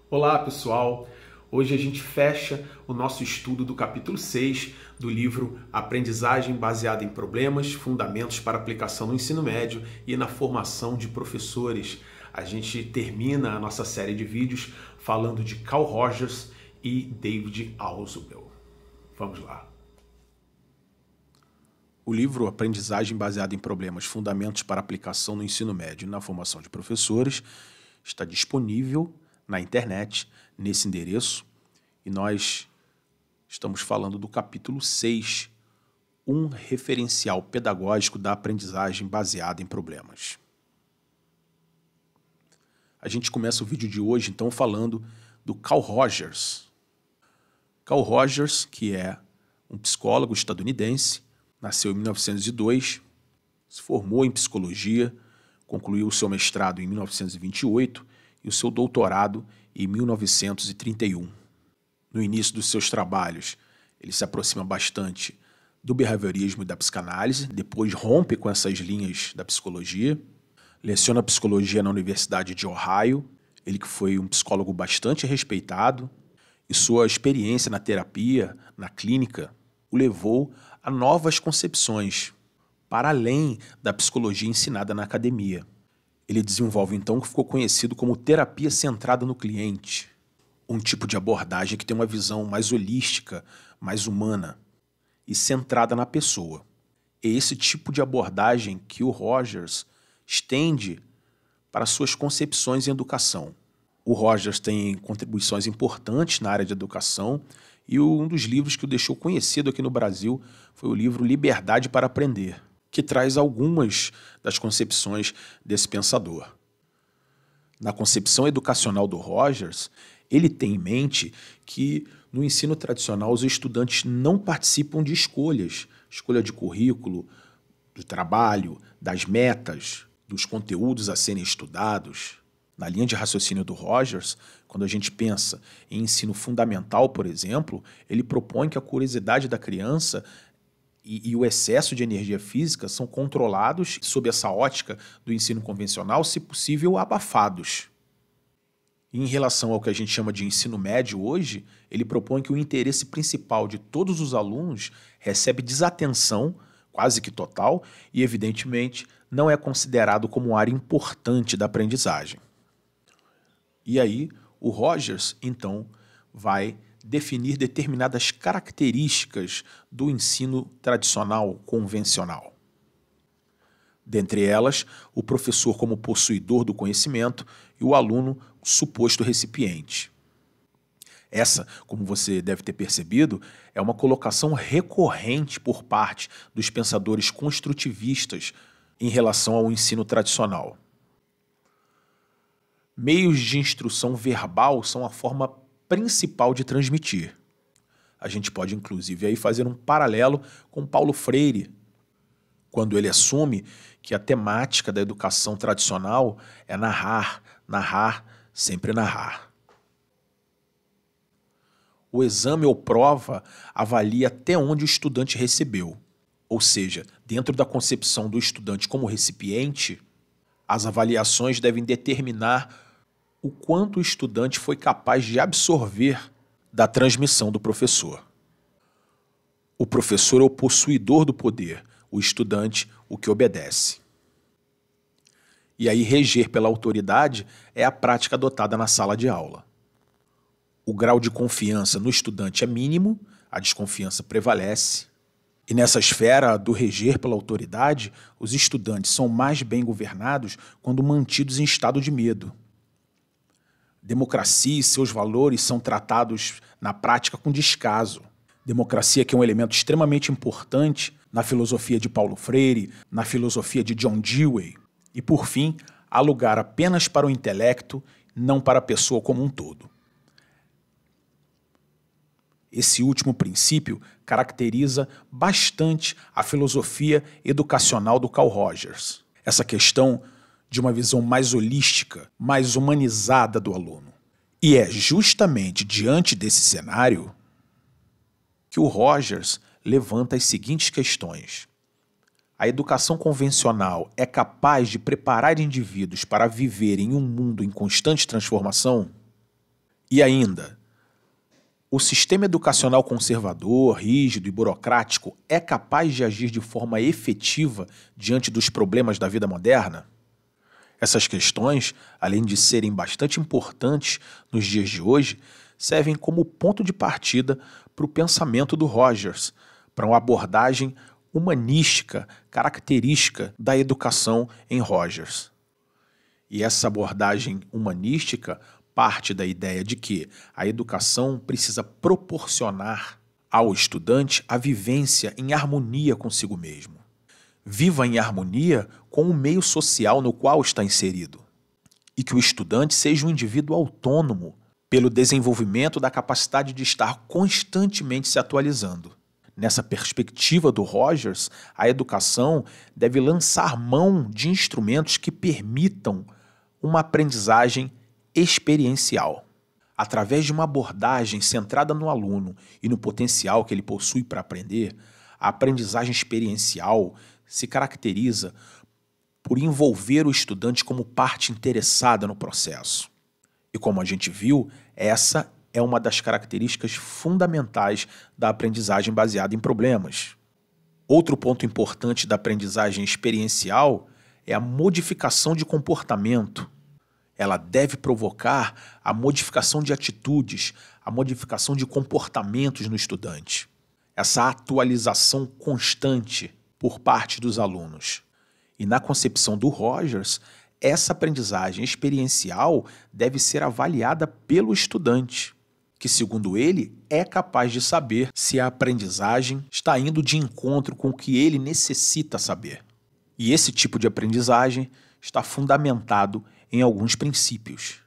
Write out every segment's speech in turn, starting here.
Olá pessoal, hoje a gente fecha o nosso estudo do capítulo 6 do livro Aprendizagem Baseada em Problemas, Fundamentos para Aplicação no Ensino Médio e na Formação de Professores. A gente termina a nossa série de vídeos falando de Carl Rogers e David Ausubel. Vamos lá. O livro Aprendizagem Baseada em Problemas, Fundamentos para Aplicação no Ensino Médio e na Formação de Professores está disponível na internet, nesse endereço, e nós estamos falando do capítulo 6, um referencial pedagógico da aprendizagem baseada em problemas. A gente começa o vídeo de hoje, então, falando do Carl Rogers. Carl Rogers, que é um psicólogo estadunidense, nasceu em 1902, se formou em psicologia, concluiu o seu mestrado em 1928 e o seu doutorado em 1931. No início dos seus trabalhos, ele se aproxima bastante do behaviorismo e da psicanálise, depois rompe com essas linhas da psicologia, leciona psicologia na Universidade de Ohio, ele que foi um psicólogo bastante respeitado, e sua experiência na terapia, na clínica, o levou a novas concepções, para além da psicologia ensinada na academia. Ele desenvolve então o que ficou conhecido como terapia centrada no cliente, um tipo de abordagem que tem uma visão mais holística, mais humana e centrada na pessoa. É esse tipo de abordagem que o Rogers estende para suas concepções em educação. O Rogers tem contribuições importantes na área de educação e um dos livros que o deixou conhecido aqui no Brasil foi o livro Liberdade para Aprender, que traz algumas das concepções desse pensador. Na concepção educacional do Rogers, ele tem em mente que no ensino tradicional os estudantes não participam de escolha de currículo, do trabalho, das metas, dos conteúdos a serem estudados. Na linha de raciocínio do Rogers, quando a gente pensa em ensino fundamental, por exemplo, ele propõe que a curiosidade da criança e o excesso de energia física são controlados sob essa ótica do ensino convencional, se possível, abafados. E em relação ao que a gente chama de ensino médio hoje, ele propõe que o interesse principal de todos os alunos recebe desatenção, quase que total, e, evidentemente, não é considerado como área importante da aprendizagem. E aí, o Rogers, então, vai definir determinadas características do ensino tradicional convencional. Dentre elas, o professor como possuidor do conhecimento e o aluno suposto recipiente. Essa, como você deve ter percebido, é uma colocação recorrente por parte dos pensadores construtivistas em relação ao ensino tradicional. Meios de instrução verbal são a forma principal de transmitir. A gente pode, inclusive, aí fazer um paralelo com Paulo Freire, quando ele assume que a temática da educação tradicional é narrar, narrar, sempre narrar. O exame ou prova avalia até onde o estudante recebeu, ou seja, dentro da concepção do estudante como recipiente, as avaliações devem determinar o quanto o estudante foi capaz de absorver da transmissão do professor. O professor é o possuidor do poder, o estudante o que obedece. E aí reger pela autoridade é a prática adotada na sala de aula. O grau de confiança no estudante é mínimo, a desconfiança prevalece. E nessa esfera do reger pela autoridade, os estudantes são mais bem governados quando mantidos em estado de medo. Democracia e seus valores são tratados na prática com descaso. Democracia que é um elemento extremamente importante na filosofia de Paulo Freire, na filosofia de John Dewey. E, por fim, há lugar apenas para o intelecto, não para a pessoa como um todo. Esse último princípio caracteriza bastante a filosofia educacional do Carl Rogers. Essa questão de uma visão mais holística, mais humanizada do aluno. E é justamente diante desse cenário que o Rogers levanta as seguintes questões. A educação convencional é capaz de preparar indivíduos para viver em um mundo em constante transformação? E ainda, o sistema educacional conservador, rígido e burocrático é capaz de agir de forma efetiva diante dos problemas da vida moderna? Essas questões, além de serem bastante importantes nos dias de hoje, servem como ponto de partida para o pensamento do Rogers, para uma abordagem humanística característica da educação em Rogers. E essa abordagem humanística parte da ideia de que a educação precisa proporcionar ao estudante a vivência em harmonia consigo mesmo. Viva em harmonia com o meio social no qual está inserido. E que o estudante seja um indivíduo autônomo pelo desenvolvimento da capacidade de estar constantemente se atualizando. Nessa perspectiva do Rogers, a educação deve lançar mão de instrumentos que permitam uma aprendizagem experiencial. Através de uma abordagem centrada no aluno e no potencial que ele possui para aprender, a aprendizagem experiencial se caracteriza por envolver o estudante como parte interessada no processo. E como a gente viu, essa é uma das características fundamentais da aprendizagem baseada em problemas. Outro ponto importante da aprendizagem experiencial é a modificação de comportamento. Ela deve provocar a modificação de atitudes, a modificação de comportamentos no estudante. Essa atualização constante por parte dos alunos. E na concepção do Rogers, essa aprendizagem experiencial deve ser avaliada pelo estudante, que, segundo ele, é capaz de saber se a aprendizagem está indo de encontro com o que ele necessita saber. E esse tipo de aprendizagem está fundamentado em alguns princípios.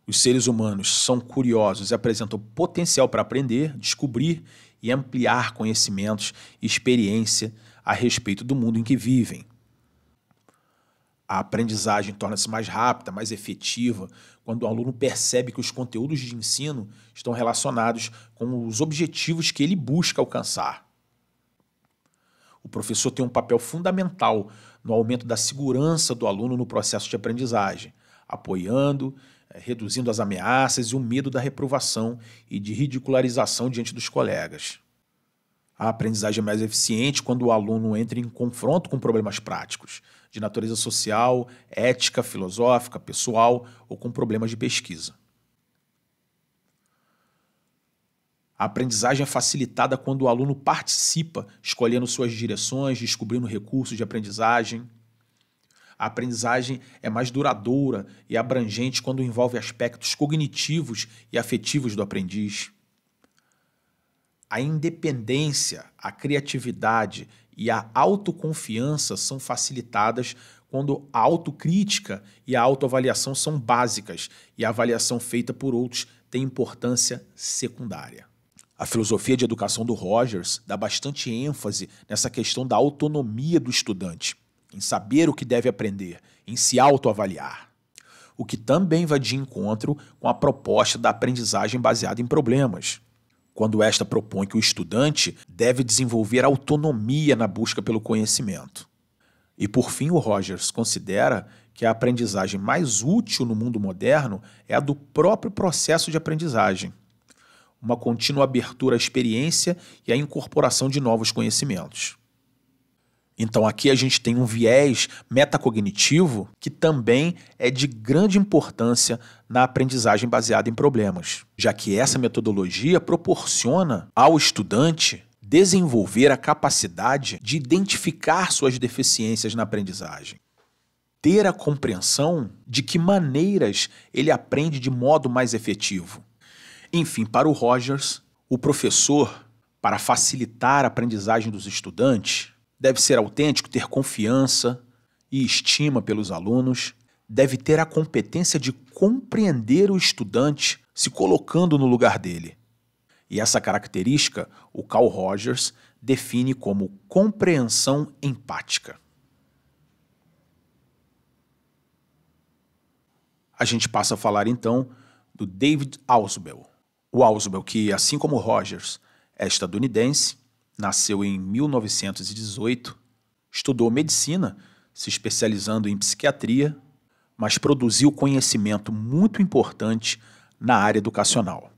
Os seres humanos são curiosos e apresentam potencial para aprender, descobrir e ampliar conhecimentos e experiência a respeito do mundo em que vivem. A aprendizagem torna-se mais rápida, mais efetiva, quando o aluno percebe que os conteúdos de ensino estão relacionados com os objetivos que ele busca alcançar. O professor tem um papel fundamental no aumento da segurança do aluno no processo de aprendizagem, apoiando, reduzindo as ameaças e o medo da reprovação e de ridicularização diante dos colegas. A aprendizagem é mais eficiente quando o aluno entra em confronto com problemas práticos, de natureza social, ética, filosófica, pessoal ou com problemas de pesquisa. A aprendizagem é facilitada quando o aluno participa, escolhendo suas direções, descobrindo recursos de aprendizagem. A aprendizagem é mais duradoura e abrangente quando envolve aspectos cognitivos e afetivos do aprendiz. A independência, a criatividade e a autoconfiança são facilitadas quando a autocrítica e a autoavaliação são básicas e a avaliação feita por outros tem importância secundária. A filosofia de educação do Rogers dá bastante ênfase nessa questão da autonomia do estudante, em saber o que deve aprender, em se autoavaliar. O que também vai de encontro com a proposta da aprendizagem baseada em problemas, quando esta propõe que o estudante deve desenvolver autonomia na busca pelo conhecimento. E por fim, o Rogers considera que a aprendizagem mais útil no mundo moderno é a do próprio processo de aprendizagem, uma contínua abertura à experiência e à incorporação de novos conhecimentos. Então aqui a gente tem um viés metacognitivo que também é de grande importância na aprendizagem baseada em problemas, já que essa metodologia proporciona ao estudante desenvolver a capacidade de identificar suas deficiências na aprendizagem, ter a compreensão de que maneiras ele aprende de modo mais efetivo. Enfim, para o Rogers, o professor, para facilitar a aprendizagem dos estudantes, deve ser autêntico, ter confiança e estima pelos alunos, deve ter a competência de compreender o estudante se colocando no lugar dele. E essa característica, o Carl Rogers define como compreensão empática. A gente passa a falar então do David Ausubel. O Ausubel, que assim como Rogers é estadunidense, nasceu em 1918, estudou medicina, se especializando em psiquiatria, mas produziu conhecimento muito importante na área educacional.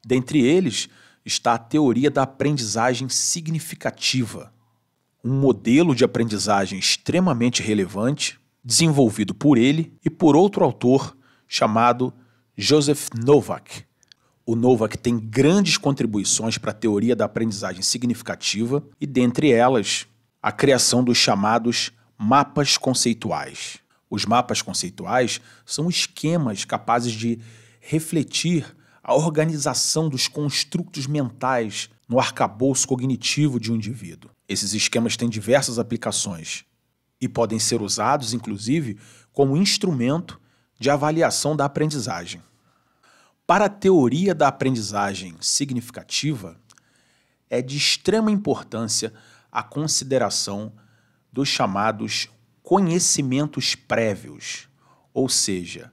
Dentre eles está a teoria da aprendizagem significativa, um modelo de aprendizagem extremamente relevante, desenvolvido por ele e por outro autor chamado Joseph Novak. O Novak tem grandes contribuições para a teoria da aprendizagem significativa e, dentre elas, a criação dos chamados mapas conceituais. Os mapas conceituais são esquemas capazes de refletir a organização dos construtos mentais no arcabouço cognitivo de um indivíduo. Esses esquemas têm diversas aplicações e podem ser usados, inclusive, como instrumento de avaliação da aprendizagem. Para a teoria da aprendizagem significativa, é de extrema importância a consideração dos chamados conhecimentos prévios, ou seja,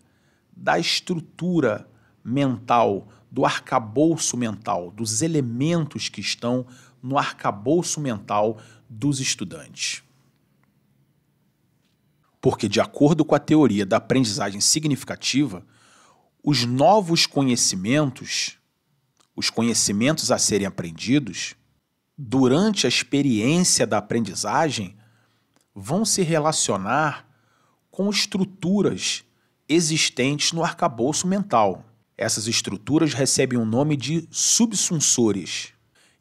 da estrutura mental, do arcabouço mental, dos elementos que estão no arcabouço mental dos estudantes. Porque, de acordo com a teoria da aprendizagem significativa, os novos conhecimentos, os conhecimentos a serem aprendidos, durante a experiência da aprendizagem, vão se relacionar com estruturas existentes no arcabouço mental. Essas estruturas recebem o nome de subsunsores.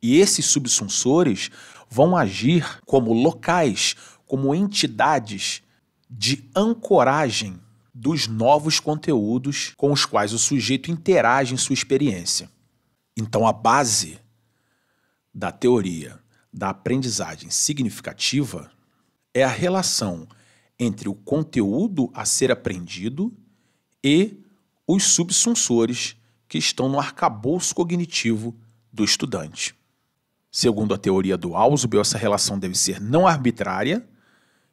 E esses subsunsores vão agir como locais, como entidades de ancoragem dos novos conteúdos com os quais o sujeito interage em sua experiência. Então, a base da teoria da aprendizagem significativa é a relação entre o conteúdo a ser aprendido e os subsunsores que estão no arcabouço cognitivo do estudante. Segundo a teoria do Ausubel, essa relação deve ser não arbitrária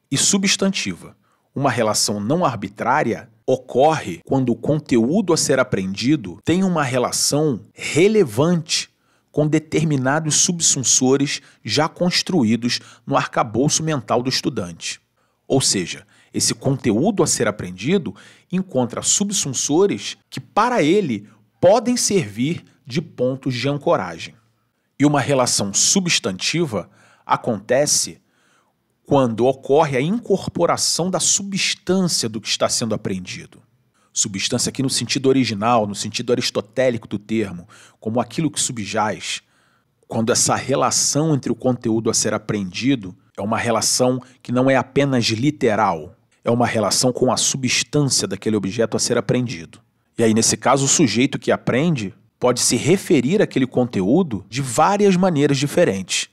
e substantiva. Uma relação não arbitrária ocorre quando o conteúdo a ser aprendido tem uma relação relevante com determinados subsunsores já construídos no arcabouço mental do estudante. Ou seja, esse conteúdo a ser aprendido encontra subsunsores que, para ele, podem servir de pontos de ancoragem. E uma relação substantiva acontece quando ocorre a incorporação da substância do que está sendo aprendido. Substância aqui no sentido original, no sentido aristotélico do termo, como aquilo que subjaz. Quando essa relação entre o conteúdo a ser aprendido é uma relação que não é apenas literal, é uma relação com a substância daquele objeto a ser aprendido. E aí, nesse caso, o sujeito que aprende pode se referir àquele conteúdo de várias maneiras diferentes.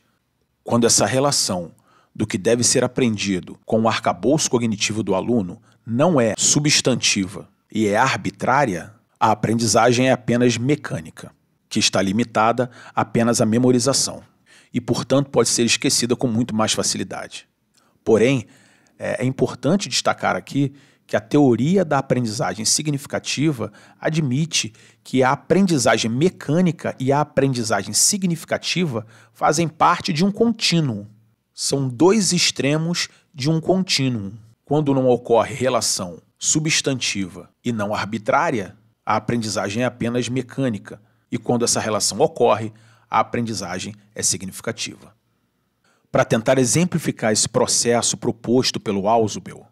Quando essa relação do que deve ser aprendido com o arcabouço cognitivo do aluno não é substantiva e é arbitrária, a aprendizagem é apenas mecânica, que está limitada apenas à memorização e, portanto, pode ser esquecida com muito mais facilidade. Porém, é importante destacar aqui que a teoria da aprendizagem significativa admite que a aprendizagem mecânica e a aprendizagem significativa fazem parte de um contínuo. São dois extremos de um contínuo. Quando não ocorre relação substantiva e não arbitrária, a aprendizagem é apenas mecânica. E quando essa relação ocorre, a aprendizagem é significativa. Para tentar exemplificar esse processo proposto pelo Ausubel,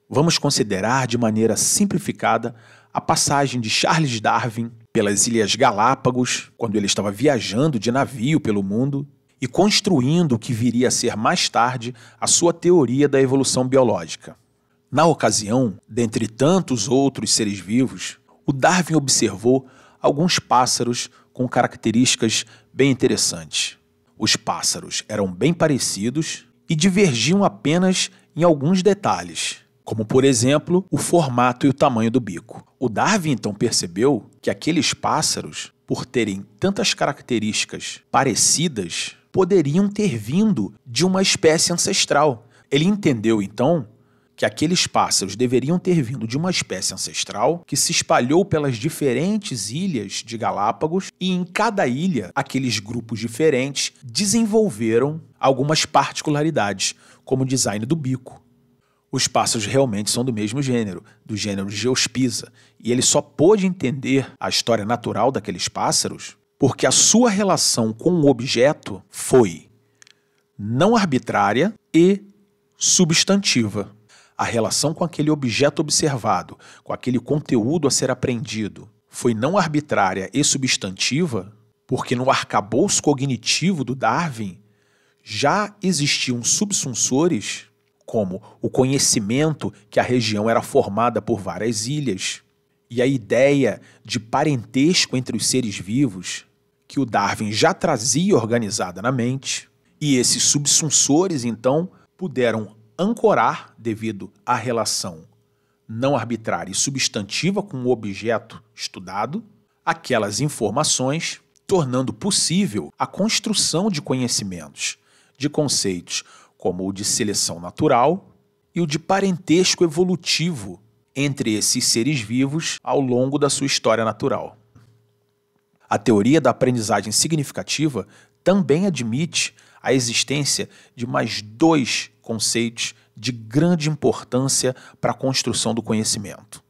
vamos considerar de maneira simplificada a passagem de Charles Darwin pelas Ilhas Galápagos, quando ele estava viajando de navio pelo mundo e construindo o que viria a ser mais tarde a sua teoria da evolução biológica. Na ocasião, dentre tantos outros seres vivos, o Darwin observou alguns pássaros com características bem interessantes. Os pássaros eram bem parecidos e divergiam apenas em alguns detalhes, como, por exemplo, o formato e o tamanho do bico. O Darwin então percebeu que aqueles pássaros, por terem tantas características parecidas, poderiam ter vindo de uma espécie ancestral. Ele entendeu, então, que aqueles pássaros deveriam ter vindo de uma espécie ancestral que se espalhou pelas diferentes ilhas de Galápagos e em cada ilha, aqueles grupos diferentes desenvolveram algumas particularidades, como o design do bico, Os pássaros realmente são do mesmo gênero, do gênero Geospisa, e ele só pôde entender a história natural daqueles pássaros porque a sua relação com o objeto foi não arbitrária e substantiva. A relação com aquele objeto observado, com aquele conteúdo a ser aprendido, foi não arbitrária e substantiva porque no arcabouço cognitivo do Darwin já existiam subsunsores como o conhecimento que a região era formada por várias ilhas e a ideia de parentesco entre os seres vivos que o Darwin já trazia organizada na mente, e esses subsunsores, então, puderam ancorar, devido à relação não arbitrária e substantiva com o objeto estudado, aquelas informações, tornando possível a construção de conhecimentos, de conceitos como o de seleção natural e o de parentesco evolutivo entre esses seres vivos ao longo da sua história natural. A teoria da aprendizagem significativa também admite a existência de mais dois conceitos de grande importância para a construção do conhecimento.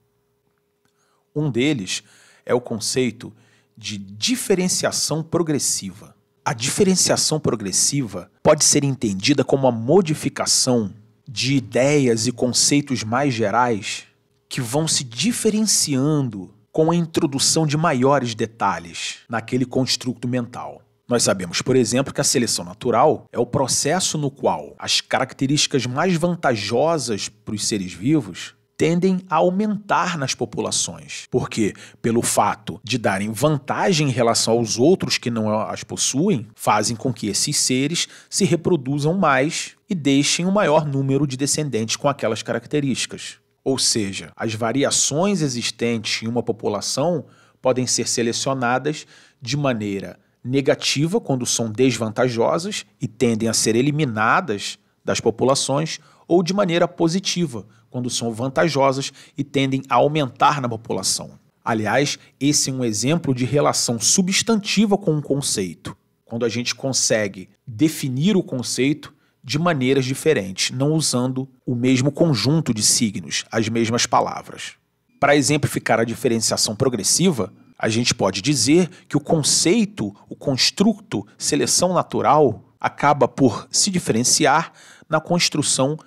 Um deles é o conceito de diferenciação progressiva. A diferenciação progressiva pode ser entendida como a modificação de ideias e conceitos mais gerais que vão se diferenciando com a introdução de maiores detalhes naquele construto mental. Nós sabemos, por exemplo, que a seleção natural é o processo no qual as características mais vantajosas para os seres vivos tendem a aumentar nas populações, porque, pelo fato de darem vantagem em relação aos outros que não as possuem, fazem com que esses seres se reproduzam mais e deixem um maior número de descendentes com aquelas características. Ou seja, as variações existentes em uma população podem ser selecionadas de maneira negativa quando são desvantajosas e tendem a ser eliminadas das populações, ou de maneira positiva quando são vantajosas e tendem a aumentar na população. Aliás, esse é um exemplo de relação substantiva com um conceito, quando a gente consegue definir o conceito de maneiras diferentes, não usando o mesmo conjunto de signos, as mesmas palavras. Para exemplificar a diferenciação progressiva, a gente pode dizer que o conceito, o construto seleção natural, acaba por se diferenciar na construção,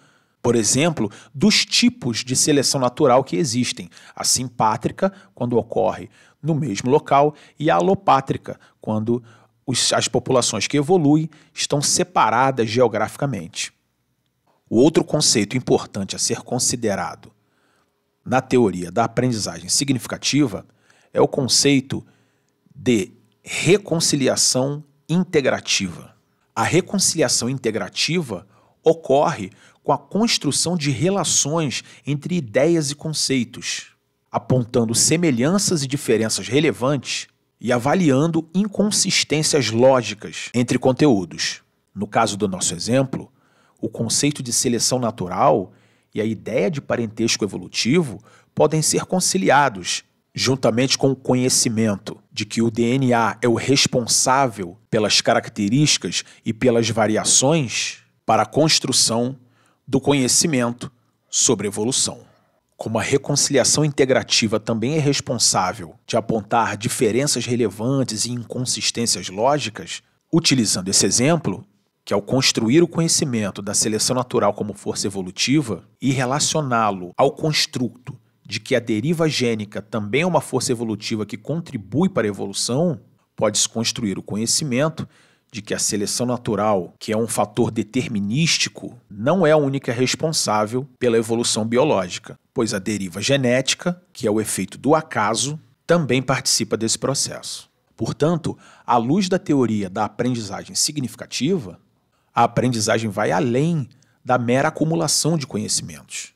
por exemplo, dos tipos de seleção natural que existem. A simpátrica, quando ocorre no mesmo local, e a alopátrica, quando as populações que evoluem estão separadas geograficamente. O outro conceito importante a ser considerado na teoria da aprendizagem significativa é o conceito de reconciliação integrativa. A reconciliação integrativa ocorre com a construção de relações entre ideias e conceitos, apontando semelhanças e diferenças relevantes e avaliando inconsistências lógicas entre conteúdos. No caso do nosso exemplo, o conceito de seleção natural e a ideia de parentesco evolutivo podem ser conciliados, juntamente com o conhecimento de que o DNA é o responsável pelas características e pelas variações para a construção do conhecimento sobre evolução. Como a reconciliação integrativa também é responsável de apontar diferenças relevantes e inconsistências lógicas, utilizando esse exemplo, que ao construir o conhecimento da seleção natural como força evolutiva e relacioná-lo ao construto de que a deriva gênica também é uma força evolutiva que contribui para a evolução, pode-se construir o conhecimento de que a seleção natural, que é um fator determinístico, não é a única responsável pela evolução biológica, pois a deriva genética, que é o efeito do acaso, também participa desse processo. Portanto, à luz da teoria da aprendizagem significativa, a aprendizagem vai além da mera acumulação de conhecimentos,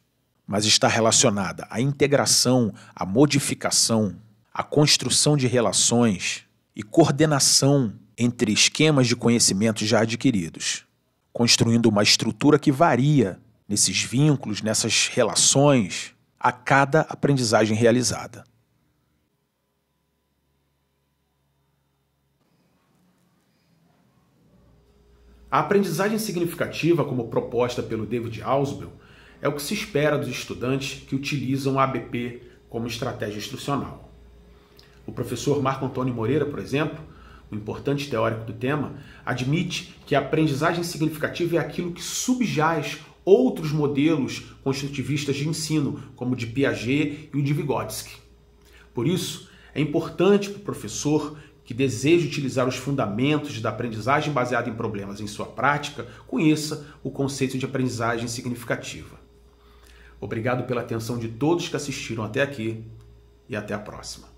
mas está relacionada à integração, à modificação, à construção de relações e coordenação entre esquemas de conhecimentos já adquiridos, construindo uma estrutura que varia nesses vínculos, nessas relações, a cada aprendizagem realizada. A aprendizagem significativa, como proposta pelo David Ausubel, é o que se espera dos estudantes que utilizam a ABP como estratégia instrucional. O professor Marco Antônio Moreira, por exemplo, um importante teórico do tema, admite que a aprendizagem significativa é aquilo que subjaz outros modelos construtivistas de ensino, como o de Piaget e o de Vygotsky. Por isso, é importante para o professor que deseja utilizar os fundamentos da aprendizagem baseada em problemas em sua prática, conheça o conceito de aprendizagem significativa. Obrigado pela atenção de todos que assistiram até aqui e até a próxima.